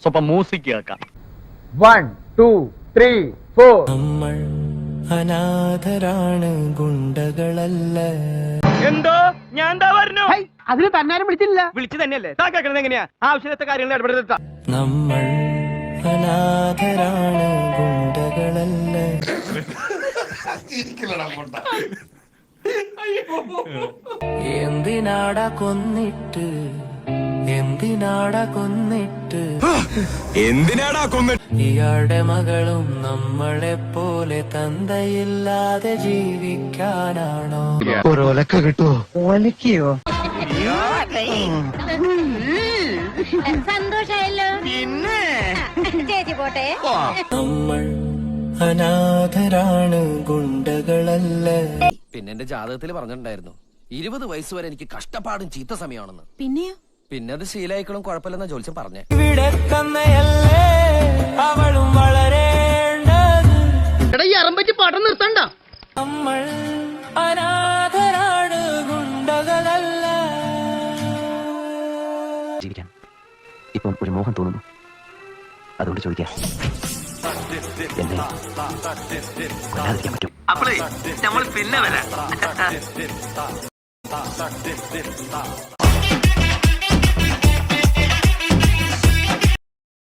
സ്വപ്പം music കേൾക്കാം. 1 2 3 4 നമ്മൾ അനാഥരാണ്, ഗുണ്ടകളല്ല. എന്തോ ഞാൻ എന്താ പറഞ്ഞു? അതിന് തന്നാരും വിളിച്ചില്ല. വിളിച്ചു തന്നെയല്ലേ താ കേൾക്കണത്? എങ്ങനെയാ ആവശ്യത്തെ കാര്യങ്ങൾ ഇടപെടുത്ത? നമ്മൾ അനാഥരാണ്, ഗുണ്ടകളല്ല. എന്തിനാടാ കൊന്നിട്ട്, എന്തിനാടാ കൊന്നിട്ട്, എന്തിനാടാ കൊന്നിട്ട്? ഇയാളുടെ മകളും നമ്മളെ പോലെ തന്തയില്ലാതെ ജീവിക്കാനാണോ? ഒരൊലക്ക കിട്ടുവോ? ഒലക്കയോ? സന്തോഷായല്ലോ. പിന്നെ ചേച്ചി പോട്ടെ. നമ്മൾ അനാഥരാണ്, ഗുണ്ടകളല്ല. പിന്നെ എന്റെ ജാതകത്തിൽ പറഞ്ഞിട്ടുണ്ടായിരുന്നു 20 വയസ്സ് വരെ എനിക്ക് കഷ്ടപ്പാടും ചീത്ത സമയമാണെന്ന്. പിന്നെയോ? പിന്നെ അത് ശീലായിക്കളും കുഴപ്പമില്ലെന്ന ജോത്സ്യം പറഞ്ഞേ. ഇവിടെ തന്നെയല്ലേ അവളും വളരേണ്ടത്. അറമ്പറ്റി പാട്ടം നിർത്തണ്ട. നമ്മൾ അനാഥരാണ്, ഗുണ്ടകളല്ല. ജീവിക്കാൻ ഇപ്പം ഒരു മോഹം തോന്നുന്നു. അതുകൊണ്ട് ചോദിക്കാം, എന്നെ കൊല്ലാതിരിക്കാൻ പറ്റും? അപ്പോൾ നമ്മൾ പിന്നെ വരാം.